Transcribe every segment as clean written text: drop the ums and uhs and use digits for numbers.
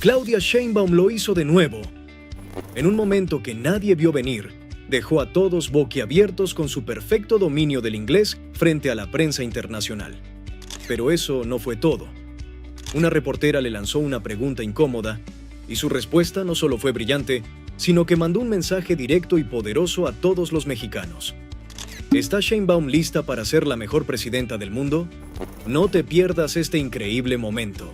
Claudia Sheinbaum lo hizo de nuevo. En un momento que nadie vio venir, dejó a todos boquiabiertos con su perfecto dominio del inglés frente a la prensa internacional. Pero eso no fue todo. Una reportera le lanzó una pregunta incómoda y su respuesta no solo fue brillante, sino que mandó un mensaje directo y poderoso a todos los mexicanos. ¿Está Sheinbaum lista para ser la mejor presidenta del mundo? No te pierdas este increíble momento.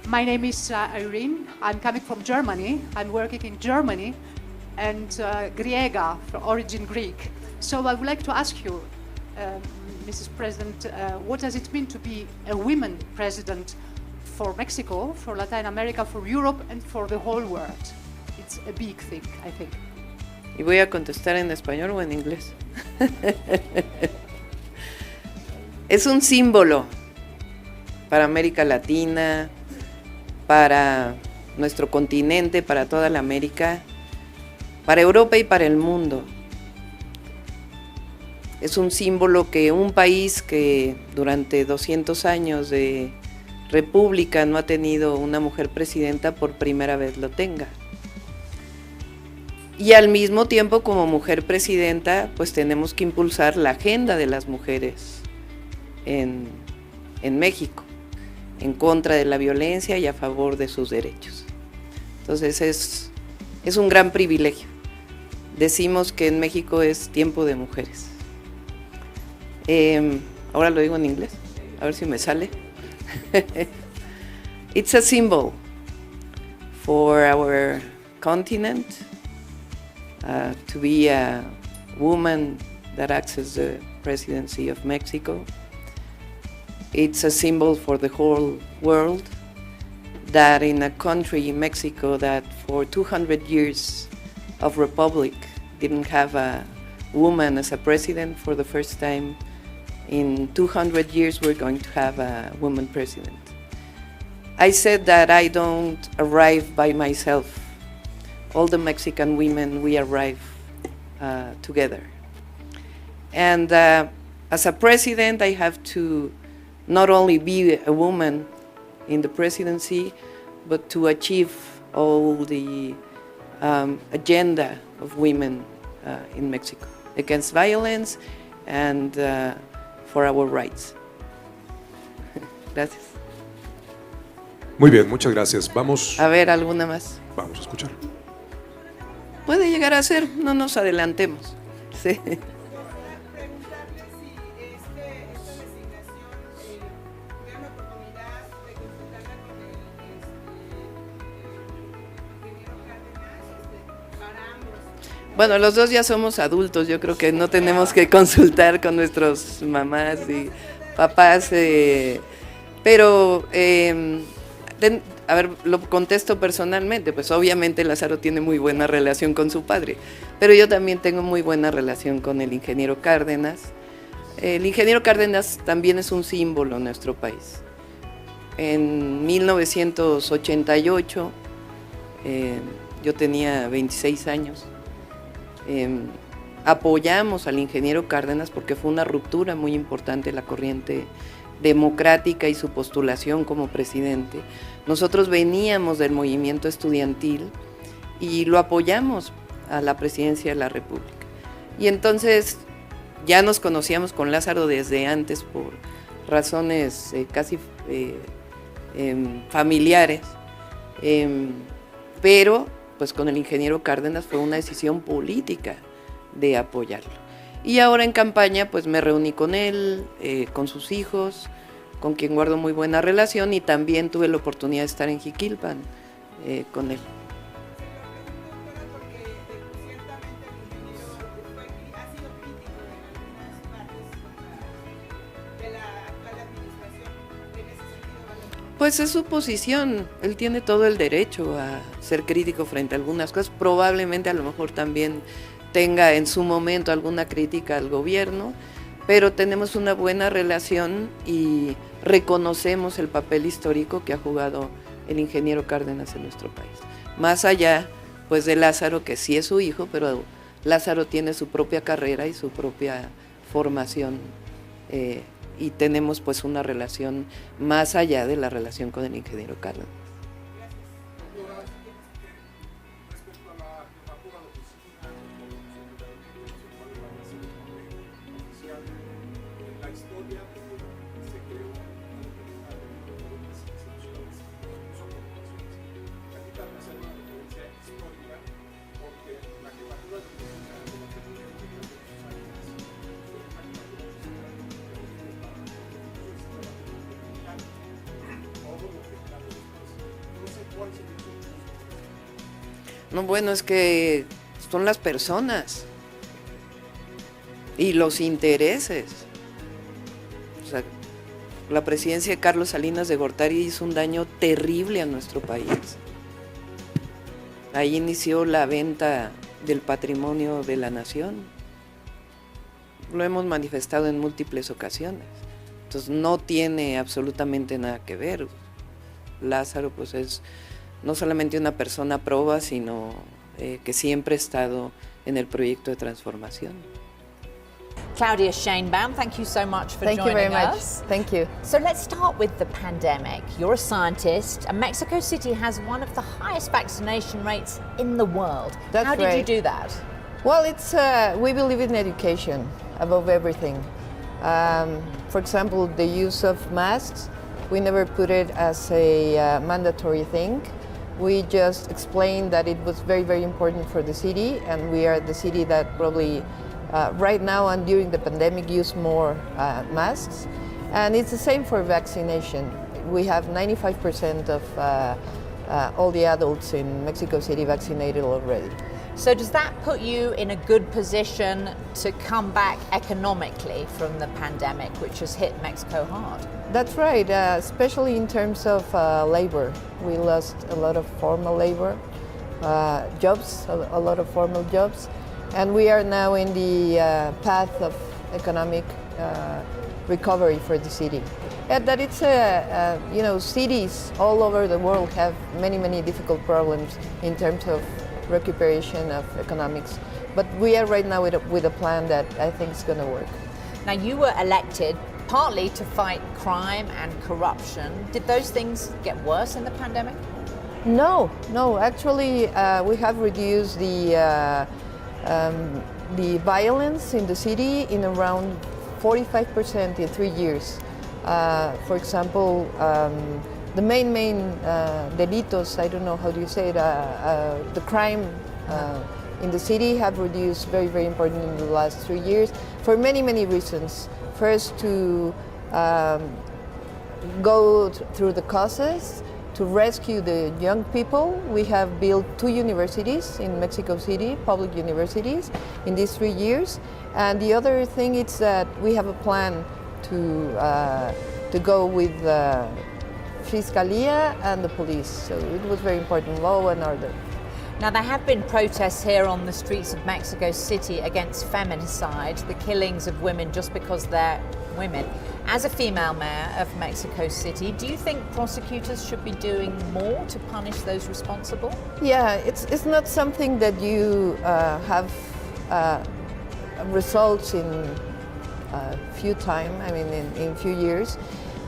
My name is Irene. I'm coming from Germany. I'm working in Germany and Griega, from origin Greek. So I would like to ask you, Mrs. President, what does it mean to be a woman president for Mexico, for Latin America, for Europe and for the whole world? It's a big thing, I think. ¿Y voy a contestar en español o en inglés? Es un símbolo para América Latina, para nuestro continente, para toda la América, para Europa y para el mundo. Es un símbolo que un país que durante 200 años de república no ha tenido una mujer presidenta, por primera vez lo tenga. Y al mismo tiempo, como mujer presidenta, pues tenemos que impulsar la agenda de las mujeres en México, en contra de la violencia y a favor de sus derechos. Entonces es un gran privilegio. Decimos que en México es tiempo de mujeres. Ahora lo digo en inglés, a ver si me sale. It's a symbol for our continent to be a woman that accesses the presidency of Mexico. It's a symbol for the whole world that in a country, Mexico, that for 200 years of republic didn't have a woman as a president. For the first time in 200 years, we're going to have a woman president. I said that I don't arrive by myself. All the Mexican women, we arrive together. And as a president, I have to not only be a woman in the presidency, but to achieve all the agenda of women in Mexico against violence and for our rights. Gracias. Muy bien, muchas gracias. Vamos A ver, ¿alguna más? a escuchar. Puede llegar a ser, no nos adelantemos. Sí. Bueno, los dos ya somos adultos, yo creo que no tenemos que consultar con nuestros mamás y papás, pero, a ver, lo contesto personalmente, pues obviamente Lázaro tiene muy buena relación con su padre, pero yo también tengo muy buena relación con el ingeniero Cárdenas. El ingeniero Cárdenas también es un símbolo en nuestro país. En 1988, yo tenía 26 años, apoyamos al ingeniero Cárdenas porque fue una ruptura muy importante la corriente democrática y su postulación como presidente. Nosotros veníamos del movimiento estudiantil y lo apoyamos a la presidencia de la República. Y entonces ya nos conocíamos con Lázaro desde antes por razones casi familiares, pero pues con el ingeniero Cárdenas fue una decisión política de apoyarlo. Y ahora en campaña pues me reuní con él, con sus hijos, con quien guardo muy buena relación, y también tuve la oportunidad de estar en Jiquilpan con él. Pues es su posición, él tiene todo el derecho a ser crítico frente a algunas cosas, probablemente a lo mejor también tenga en su momento alguna crítica al gobierno, pero tenemos una buena relación y reconocemos el papel histórico que ha jugado el ingeniero Cárdenas en nuestro país. Más allá pues de Lázaro, que sí es su hijo, pero Lázaro tiene su propia carrera y su propia formación, y tenemos pues una relación más allá de la relación con el ingeniero Cárdenas. No, bueno, es que son las personas y los intereses. O sea, la presidencia de Carlos Salinas de Gortari hizo un daño terrible a nuestro país. Ahí inició la venta del patrimonio de la nación. Lo hemos manifestado en múltiples ocasiones. Entonces no tiene absolutamente nada que ver. Lázaro pues es no solamente una persona proba, sino que siempre ha estado en el proyecto de transformación. Claudia Sheinbaum, thank you so much for Thank you joining very much. us. Thank you. So let's start with the pandemic. You're a scientist, and Mexico City has one of the highest vaccination rates in the world. That's How did you right. do that? Well, it's we believe in education above everything. For example, the use of masks, we never put it as a mandatory thing. We just explained that it was very, very important for the city, and we are the city that probably right now and during the pandemic use more masks. And it's the same for vaccination. We have 95% of all the adults in Mexico City vaccinated already. So does that put you in a good position to come back economically from the pandemic, which has hit Mexico hard? That's right, especially in terms of labor. We lost a lot of formal labor, jobs, a lot of formal jobs, and we are now in the path of economic recovery for the city. And that it's you know, cities all over the world have many, many difficult problems in terms of recuperation of economics. But we are right now with a plan that I think is going to work. Now, you were elected partly to fight crime and corruption. Did those things get worse in the pandemic? No, actually we have reduced the violence in the city in around 45% in 3 years. For example, the main delitos, I don't know how do you say it, the crime in the city have reduced very, very important in the last 3 years for many, many reasons. First, to go through the causes, to rescue the young people. We have built 2 universities in Mexico City, public universities, in these 3 years. And the other thing is that we have a plan to go with Fiscalia and the police. So it was very important, law and order. Now, there have been protests here on the streets of Mexico City against feminicide, the killings of women just because they're women. As a female mayor of Mexico City, do you think prosecutors should be doing more to punish those responsible? Yeah, it's not something that you have results in few time, I mean in few years.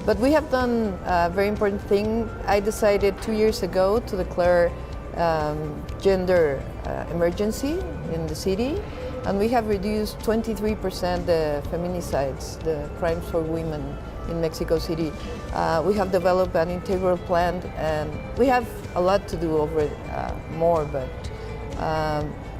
But we have done a very important thing. I decided 2 years ago to declare gender emergency in the city, and we have reduced 23% the feminicides, the crimes for women in Mexico City. We have developed an integral plan, and we have a lot to do over more, but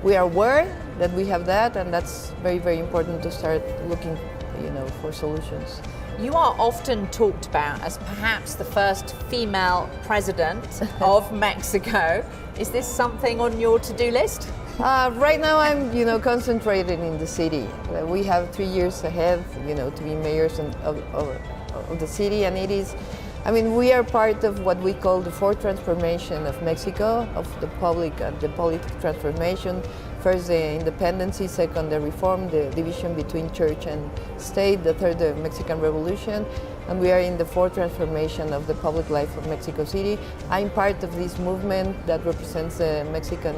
we are aware that we have that, and that's very, very important to start looking, you know, for solutions. You are often talked about as perhaps the first female president of Mexico. Is this something on your to-do list? Right now I'm, you know, concentrated in the city. We have 3 years ahead, you know, to be mayors of the city, and it is, I mean, we are part of what we call the fourth transformation of Mexico, of the public and the political transformation. First, the independency, second, the reform, the division between church and state, the third, the Mexican Revolution, and we are in the fourth transformation of the public life of Mexico City. I'm part of this movement that represents the Mexican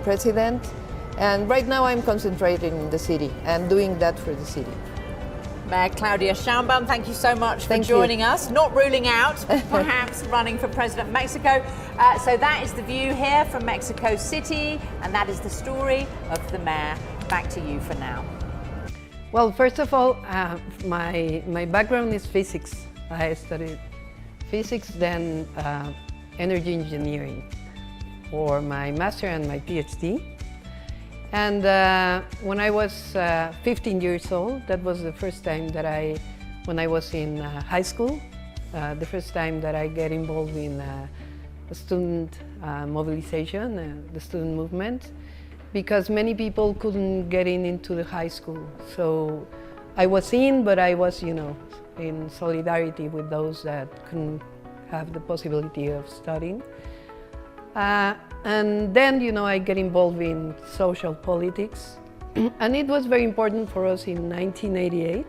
president, and right now I'm concentrated in the city and doing that for the city. Mayor Claudia Sheinbaum, thank you so much for Thank you. joining us. Not ruling out perhaps running for President of Mexico. So that is the view here from Mexico City, and that is the story of the mayor. Back to you for now. Well, first of all, my background is physics. I studied physics, then energy engineering for my master and my PhD. And when I was 15 years old, that was the first time that when I was in high school, the first time that I get involved in student mobilization, the student movement, because many people couldn't get into the high school. So I was in, but I was, in solidarity with those that couldn't have the possibility of studying. And then, I get involved in social politics. And it was very important for us in 1988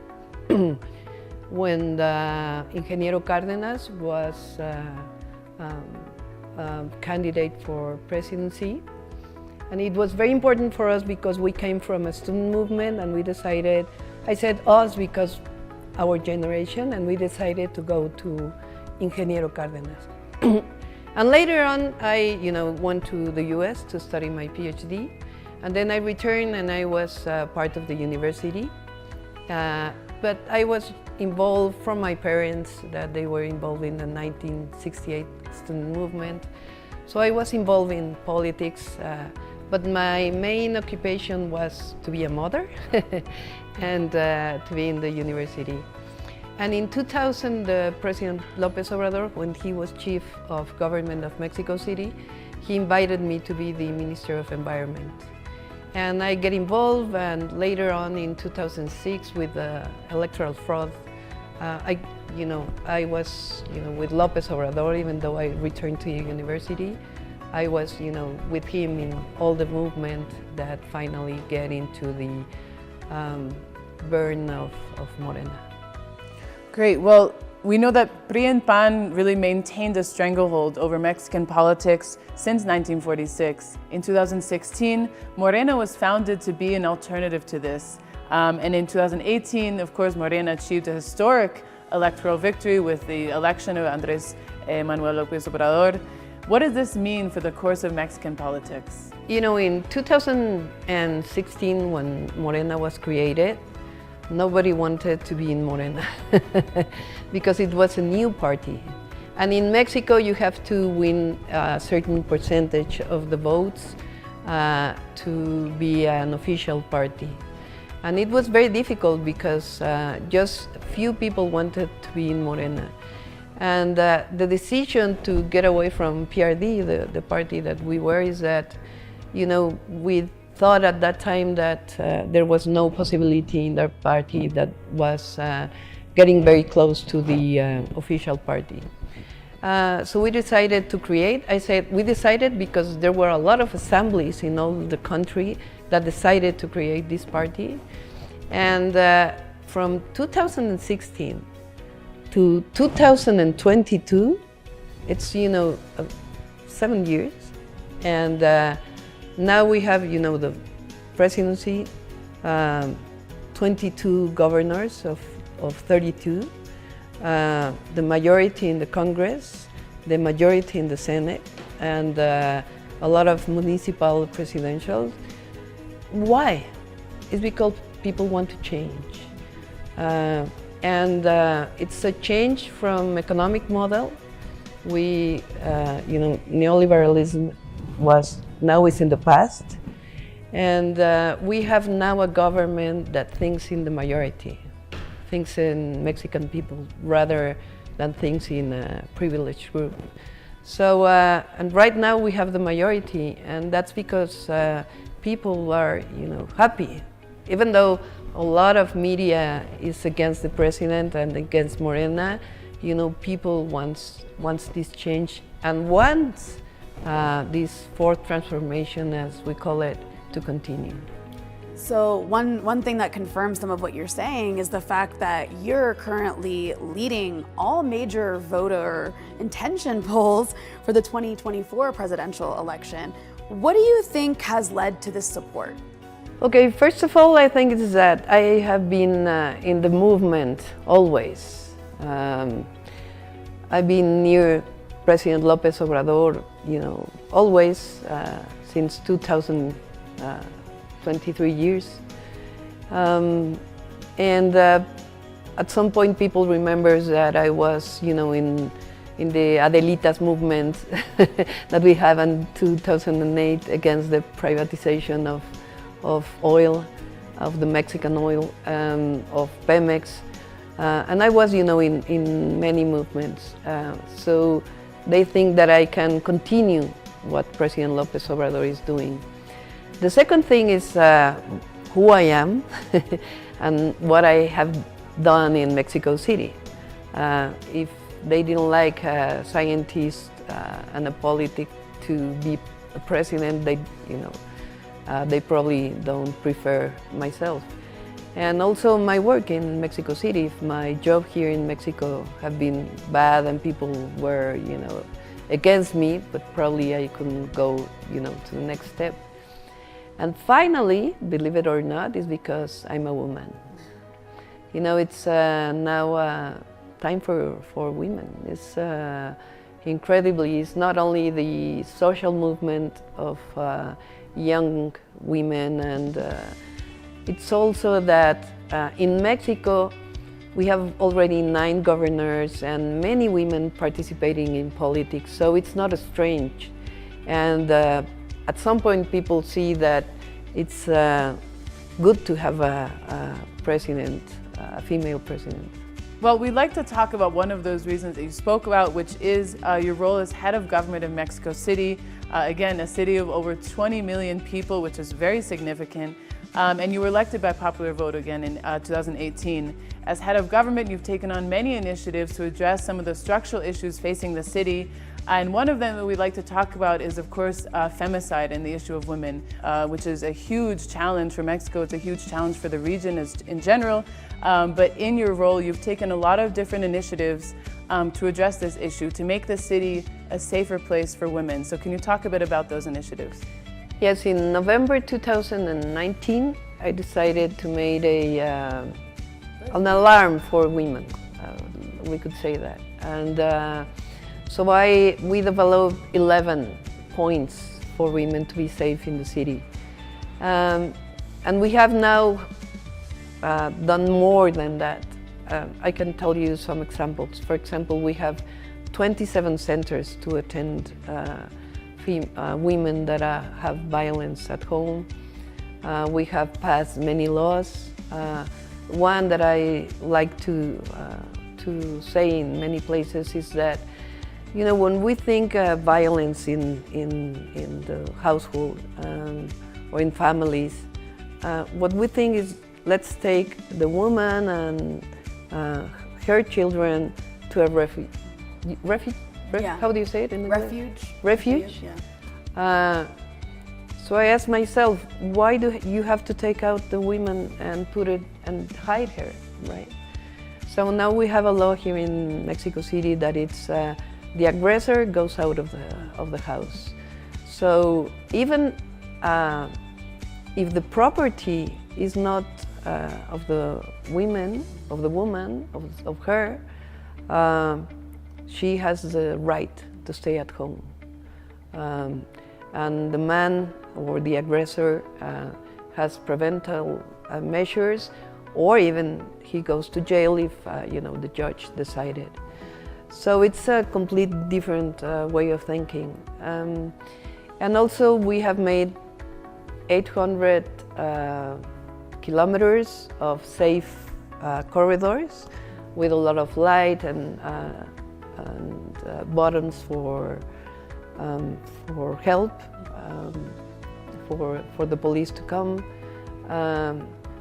when the Ingeniero Cárdenas was candidate for presidency. And it was very important for us because we came from a student movement, and we decided, I said us because our generation, and we decided to go to Ingeniero Cárdenas. And later on, I went to the US to study my PhD. And then I returned and I was part of the university. But I was involved from my parents that they were involved in the 1968 student movement. So I was involved in politics, but my main occupation was to be a mother and to be in the university. And in 2000, President López Obrador, when he was chief of government of Mexico City, he invited me to be the Minister of Environment. And I get involved, and later on in 2006 with the electoral fraud, I was, with López Obrador, even though I returned to university. I was, with him in all the movement that finally get into the burn of Morena. Great. Well, we know that PRI and PAN really maintained a stranglehold over Mexican politics since 1946. In 2016, Morena was founded to be an alternative to this. And in 2018, of course, Morena achieved a historic electoral victory with the election of Andrés Manuel López Obrador. What does this mean for the course of Mexican politics? In 2016, when Morena was created, nobody wanted to be in Morena because it was a new party. And in Mexico, you have to win a certain percentage of the votes to be an official party. And it was very difficult because just a few people wanted to be in Morena. And the decision to get away from PRD, the party that we were, is that, we thought at that time that there was no possibility in their party that was getting very close to the official party. So we decided to create. I said we decided because there were a lot of assemblies in all the country that decided to create this party. And from 2016 to 2022, it's 7 years. And now we have, the presidency, 22 governors of 32, the majority in the Congress, the majority in the Senate, and a lot of municipal presidential. Why? It's because people want to change. And it's a change from economic model. We, neoliberalism now is in the past, and we have now a government that thinks in the majority, thinks in Mexican people rather than thinks in a privileged group. So, and right now we have the majority, and that's because people are, happy, even though a lot of media is against the president and against Morena. People wants this change and wants this fourth transformation, as we call it, to continue. So one thing that confirms some of what you're saying is the fact that you're currently leading all major voter intention polls for the 2024 presidential election. What do you think has led to this support? Okay, first of all, I think it's that I have been in the movement always. I've been near President López Obrador, always since 23 years. And at some point, people remember that I was, in the Adelitas movement that we have in 2008 against the privatization of oil, of the Mexican oil, of Pemex. And I was, in many movements. So they think that I can continue what President Lopez Obrador is doing. The second thing is who I am and what I have done in Mexico City. If they didn't like a scientist and a politic to be a president, they probably don't prefer myself. And also my work in Mexico City. If my job here in Mexico have been bad and people were, against me, but probably I couldn't go, to the next step. And finally, believe it or not, is because I'm a woman. It's now time for women. It's incredibly, it's not only the social movement of young women, and it's also that in Mexico we have already 9 governors and many women participating in politics, so it's not strange. And at some point people see that it's good to have a president, a female president. Well, we'd like to talk about one of those reasons that you spoke about, which is your role as head of government in Mexico City. Again, a city of over 20 million people, which is very significant. And you were elected by popular vote again in 2018. As head of government, you've taken on many initiatives to address some of the structural issues facing the city. And one of them that we'd like to talk about is, of course, femicide and the issue of women, which is a huge challenge for Mexico. It's a huge challenge for the region in general. But in your role, you've taken a lot of different initiatives to address this issue, to make the city a safer place for women. So can you talk a bit about those initiatives? Yes, in November 2019, I decided to make an alarm for women, we could say that. And so we developed 11 points for women to be safe in the city. And we have now done more than that. I can tell you some examples. For example, we have 27 centers to attend women that have violence at home. We have passed many laws. One that I like to say in many places is that, when we think violence in the household or in families, what we think is, let's take the woman and her children to a refuge. Yeah. How do you say it in English? Refuge. Refuge? Yeah. So I asked myself, why do you have to take out the women and put it and hide her, right? So now we have a law here in Mexico City that it's the aggressor goes out of the house. So even if the property is not of the woman, of her, she has the right to stay at home. And the man or the aggressor has preventive measures, or even he goes to jail if the judge decided. So it's a complete different way of thinking. And also we have made 800 kilometers of safe corridors with a lot of light and buttons for help, for the police to come.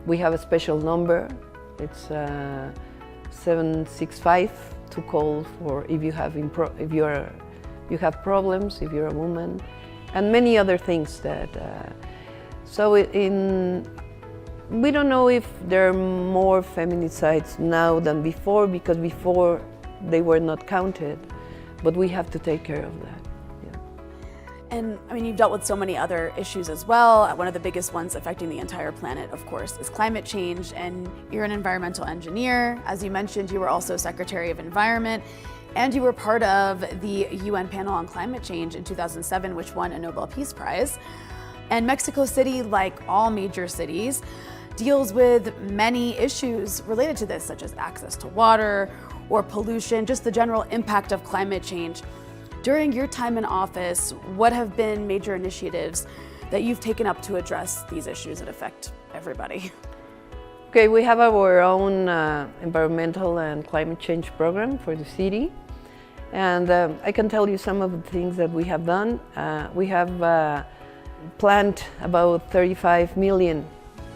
We have a special number. It's 765 to call for if you have problems, if you're a woman, and many other things that. We don't know if there are more feminicides now than before, because before they were not counted, but we have to take care of that. And you've dealt with so many other issues as well. One of the biggest ones affecting the entire planet, of course, is climate change. And you're an environmental engineer. As you mentioned, you were also Secretary of Environment, and you were part of the UN panel on climate change in 2007, which won a Nobel Peace Prize. And Mexico City, like all major cities, deals with many issues related to this, such as access to water or pollution, just the general impact of climate change. During your time in office, what have been major initiatives that you've taken up to address these issues that affect everybody? Okay, we have our own environmental and climate change program for the city. And I can tell you some of the things that we have done. We have planted about 35 million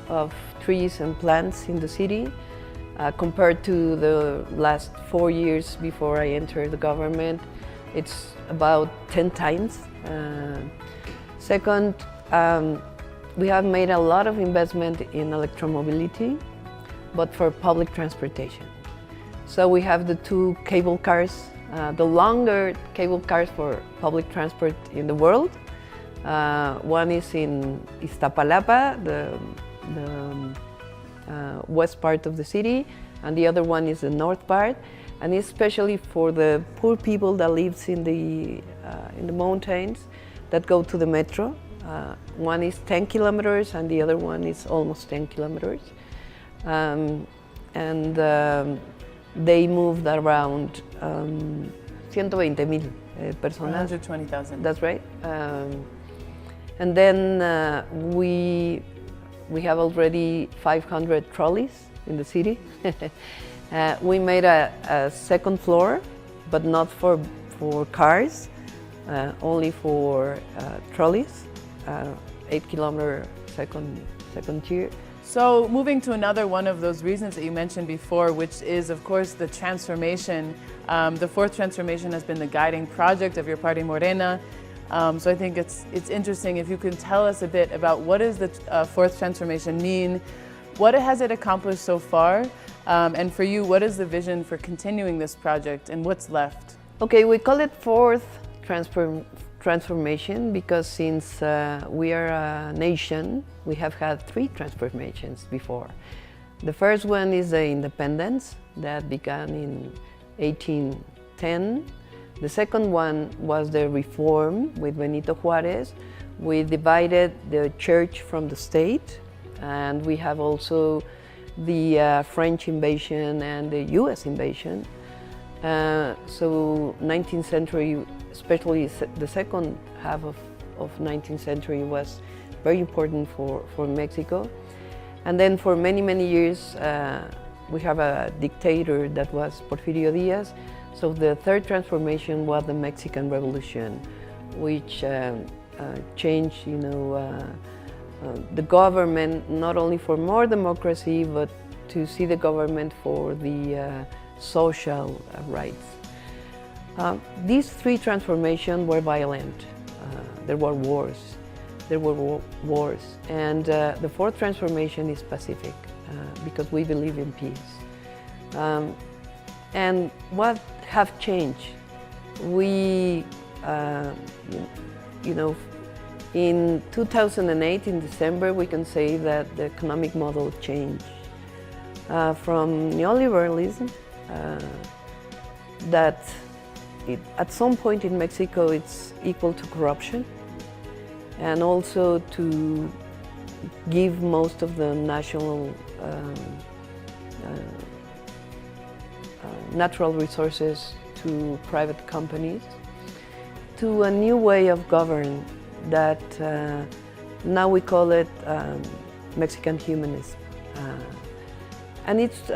of trees and plants in the city, compared to the last 4 years before I entered the government. It's about 10 times. Second, we have made a lot of investment in electromobility, but for public transportation. So we have the 2 cable cars, the longer cable cars for public transport in the world. One is in Iztapalapa, the west part of the city, and the other one is the north part, and especially for the poor people that lives in the mountains that go to the metro. One is 10 kilometers and the other one is almost 10 kilometers. They moved around 120,000 personas. 120,000. That's right. And then we have already 500 trolleys in the city. We made a second floor, but not for cars, only for trolleys, 8-kilometer second tier. So moving to another one of those reasons that you mentioned before, which is of course the transformation. The fourth transformation has been the guiding project of your party Morena. So I think it's interesting if you can tell us a bit about what does the fourth transformation mean, what has it accomplished so far, and for you, what is the vision for continuing this project and what's left? Okay, we call it fourth transformation because since we are a nation, we have had 3 transformations before. The first one is the independence that began in 1810. The second one was the reform with Benito Juárez. We divided the church from the state, and we have also the French invasion and the US invasion. So 19th century, especially the second half of 19th century was very important for Mexico. And then for many, many years, we have a dictator that was Porfirio Diaz. So the third transformation was the Mexican Revolution, which changed, the government not only for more democracy, but to see the government for the social rights. These 3 transformations were violent. There were wars. And the fourth transformation is pacific because we believe in peace. And what have changed? We, in 2008, in December, we can say that the economic model changed from neoliberalism, that at some point in Mexico it's equal to corruption, and also to give most of the national natural resources to private companies, to a new way of governance that now we call it Mexican humanism. And it's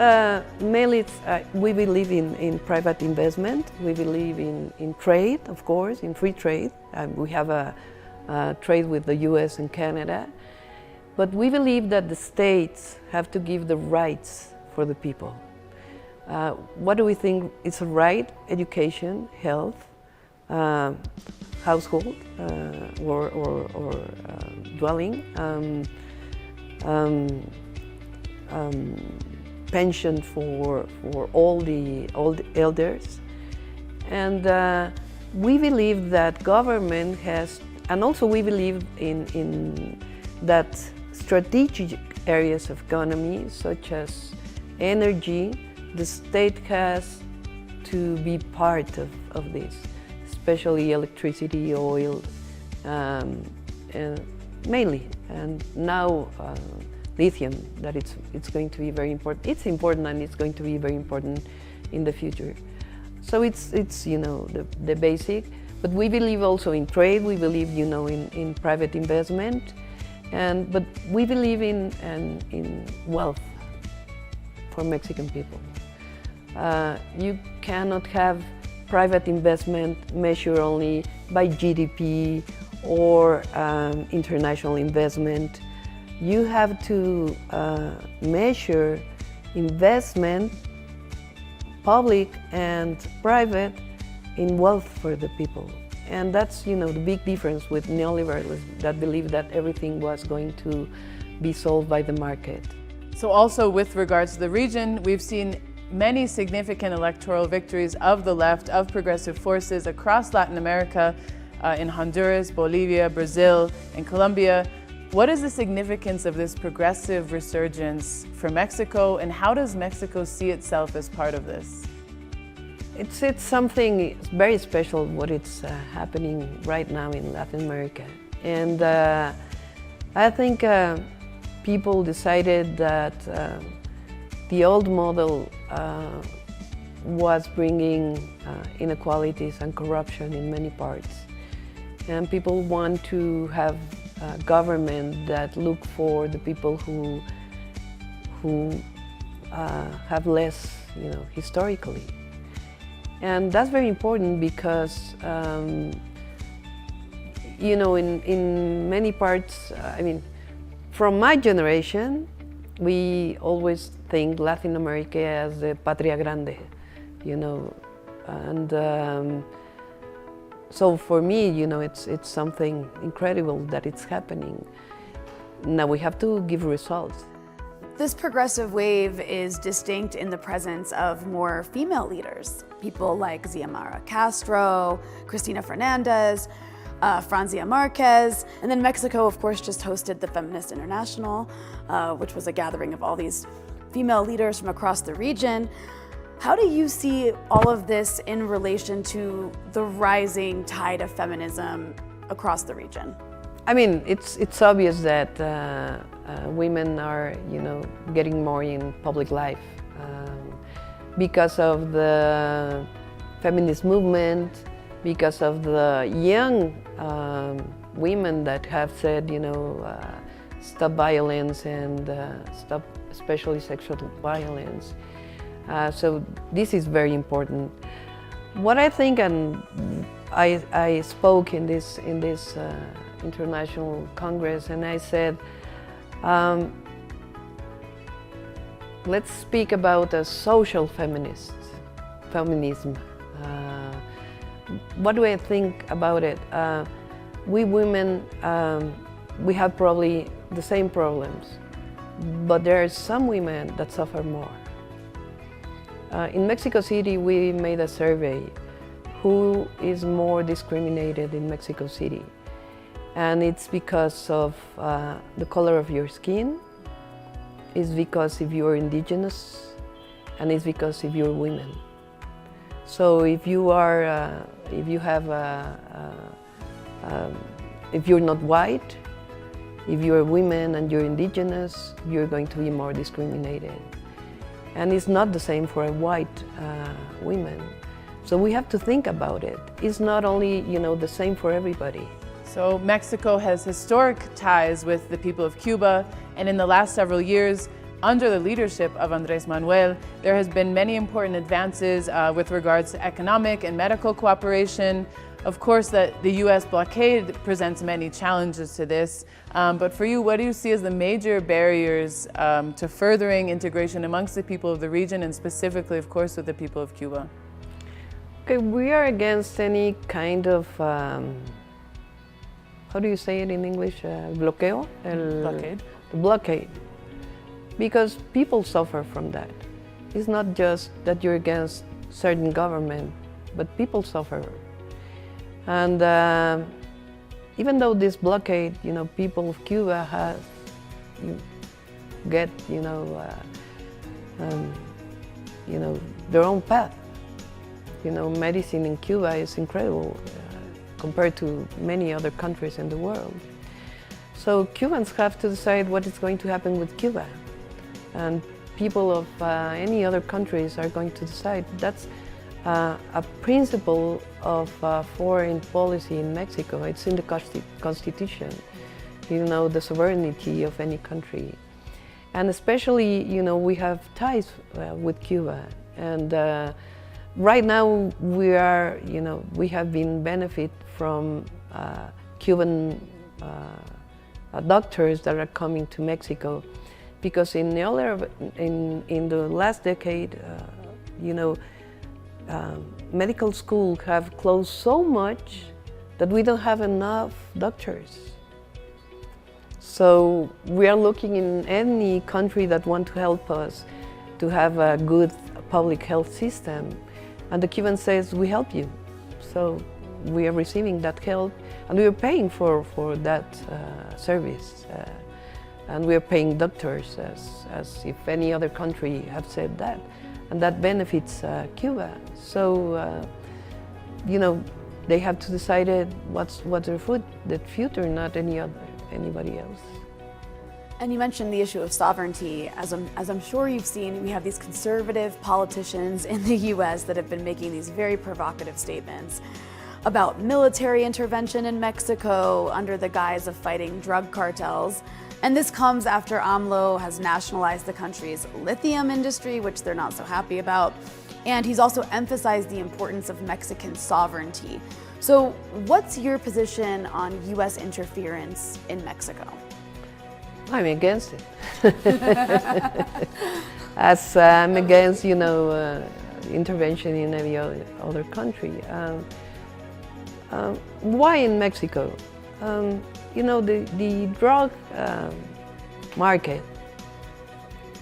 mainly, we believe in private investment, we believe in trade, of course, in free trade. We have a trade with the US and Canada, but we believe that the states have to give the rights for the people. What do we think is a right? Education, health, household or dwelling, pension for all the elders, and we believe that government has, and also we believe in that strategic areas of economy such as energy, the state has to be part of this, especially electricity, oil, mainly, and now lithium, that it's going to be very important. It's important and it's going to be very important in the future. So it's the basic, but we believe also in trade, we believe in private investment, but we believe in wealth for Mexican people. You cannot have private investment measured only by GDP or international investment. You have to measure investment, public and private, in wealth for the people. And that's, the big difference with neoliberalism, that believe that everything was going to be solved by the market. So also with regards to the region, we've seen many significant electoral victories of the left, of progressive forces across Latin America, in Honduras, Bolivia, Brazil, and Colombia. What is the significance of this progressive resurgence for Mexico, and how does Mexico see itself as part of this? It's something very special what it's happening right now in Latin America. And I think people decided that the old model was bringing inequalities and corruption in many parts. And people want to have a government that look for the people who have less, historically. And that's very important because, in many parts, from my generation, we always think Latin America as the Patria Grande, and so for me, it's something incredible that it's happening. Now we have to give results. This progressive wave is distinct in the presence of more female leaders, people like Xiomara Castro, Cristina Fernandez, Francia Marquez, and then Mexico, of course, just hosted the Feminist International, which was a gathering of all these female leaders from across the region. How do you see all of this in relation to the rising tide of feminism across the region? It's obvious that women are, getting more in public life because of the feminist movement, because of the young women that have said, stop violence and stop especially sexual violence. So this is very important. What I think, and I spoke in this international congress, and I said, let's speak about a social feminism. What do I think about it? We women, we have probably the same problems, but there are some women that suffer more. In Mexico City, we made a survey who is more discriminated in Mexico City. And it's because of the color of your skin, it's because if you're indigenous, and it's because if you're women. So if you are, if you're not white, if you're women and you're indigenous, you're going to be more discriminated. And it's not the same for a white women. So we have to think about it. It's not only, the same for everybody. So Mexico has historic ties with the people of Cuba, and in the last several years, under the leadership of Andrés Manuel, there has been many important advances with regards to economic and medical cooperation. Of course, the US blockade presents many challenges to this, but for you, what do you see as the major barriers to furthering integration amongst the people of the region, and specifically, of course, with the people of Cuba? Okay, we are against any kind of, how do you say it in English? Bloqueo? Blockade. The blockade. Because people suffer from that. It's not just that you're against certain government, but people suffer. And even though this blockade, people of Cuba have get, their own path. Medicine in Cuba is incredible compared to many other countries in the world. So Cubans have to decide what is going to happen with Cuba. And people of any other countries are going to decide. That's a principle of foreign policy in Mexico. It's in the Constitution, the sovereignty of any country. And especially, we have ties with Cuba. And right now we are, we have been benefit from Cuban doctors that are coming to Mexico, because in the last decade, medical schools have closed so much that we don't have enough doctors. So we are looking in any country that want to help us to have a good public health system. And the Cuban says, we help you. So we are receiving that help, and we are paying for that service. And we are paying doctors as if any other country have said that. And that benefits Cuba. So, they have to decide what's their future, not anybody else. And you mentioned the issue of sovereignty. As I'm sure you've seen, we have these conservative politicians in the US that have been making these very provocative statements about military intervention in Mexico under the guise of fighting drug cartels. And this comes after AMLO has nationalized the country's lithium industry, which they're not so happy about. And he's also emphasized the importance of Mexican sovereignty. So what's your position on US interference in Mexico? I'm against it. As I'm against, intervention in any other country. Why in Mexico? The drug market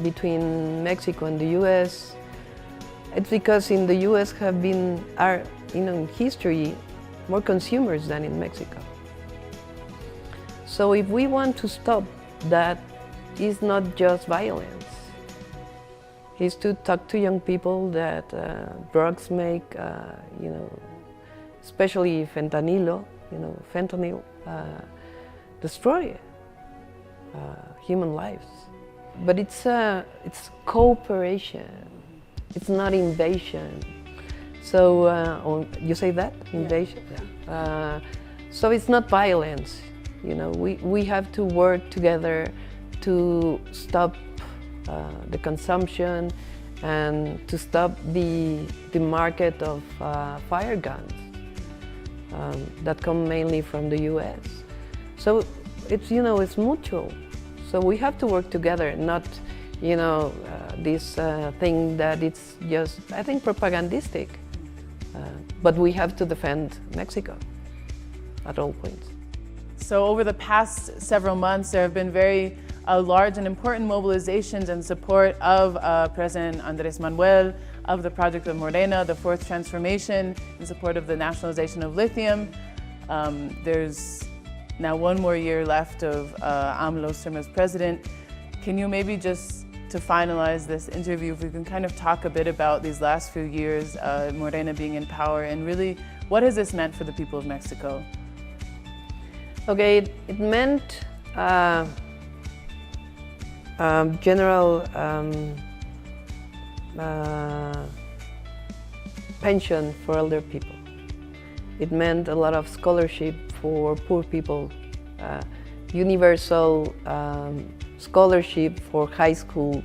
between Mexico and the US, it's because in the US in history, more consumers than in Mexico. So if we want to stop that, is not just violence. It's to talk to young people that drugs make, especially fentanyl, destroy human lives. But it's cooperation. It's not invasion. So you say that, invasion. Yeah. So it's not violence. We have to work together to stop the consumption and to stop the market of fire guns that come mainly from the US. So it's it's mutual. So we have to work together, not this thing that it's just, I think, propagandistic. But we have to defend Mexico at all points. So over the past several months, there have been very large and important mobilizations in support of President Andrés Manuel, of the project of Morena, the fourth transformation, in support of the nationalization of lithium. There's now one more year left of AMLO's term as president. Can you maybe just, to finalize this interview, if we can kind of talk a bit about these last few years, Morena being in power, and really what has this meant for the people of Mexico? Okay, it meant general pension for elder people. It meant a lot of scholarship for poor people, universal scholarship for high school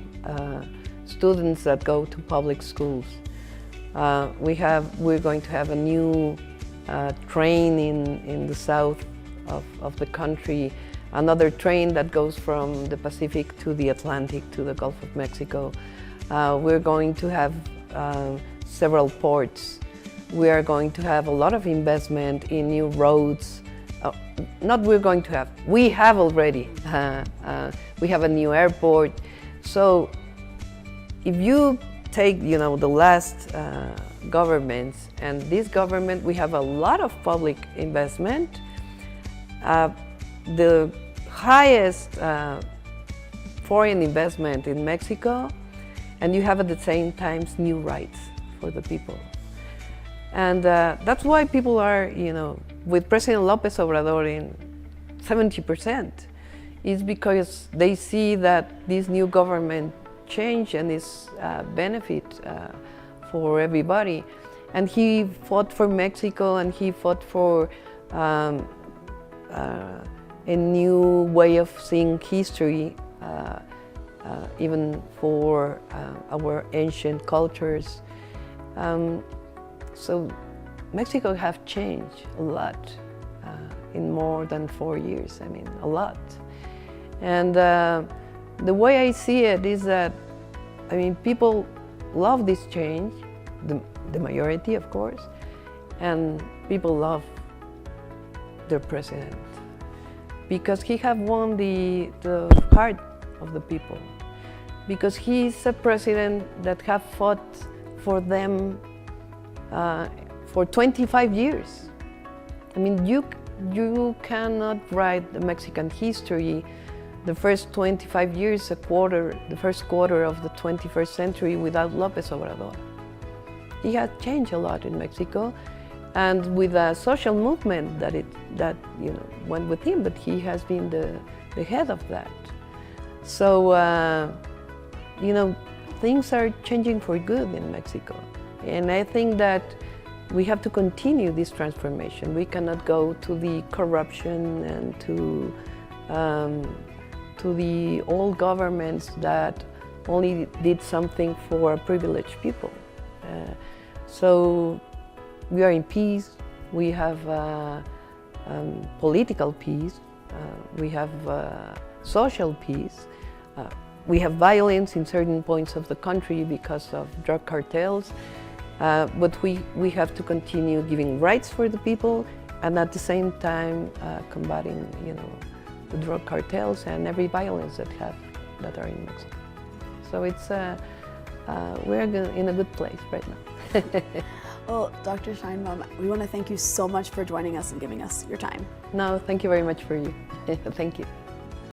students that go to public schools. We're going to have a new train in the south of the country, another train that goes from the Pacific to the Atlantic to the Gulf of Mexico. We're going to have several ports. We are going to have a lot of investment in new roads. We have already. We have a new airport. So if you take, the last governments and this government, we have a lot of public investment. The highest foreign investment in Mexico, and you have at the same time new rights for the people. And that's why people are, with President López Obrador in 70%, is because they see that this new government change and is benefit for everybody. And he fought for Mexico, and he fought for a new way of seeing history, even for our ancient cultures. So Mexico have changed a lot in more than 4 years, I mean, a lot. And the way I see it is that, I mean, people love this change, the majority, of course, and people love their president because he have won the heart of the people, because he's a president that have fought for them for 25 years. I mean, you cannot write the Mexican history the first 25 years, the first quarter of the 21st century without López Obrador. He has changed a lot in Mexico, and with a social movement that went with him, but he has been the head of that. So, things are changing for good in Mexico. And I think that we have to continue this transformation. We cannot go to the corruption and to the old governments that only did something for privileged people. So we are in peace, we have political peace, we have social peace, we have violence in certain points of the country because of drug cartels, but we have to continue giving rights for the people and at the same time combating, the drug cartels and every violence that are in Mexico. So it's we're in a good place right now. Well, Dr. Sheinbaum, we want to thank you so much for joining us and giving us your time. No, thank you very much for you. Thank you.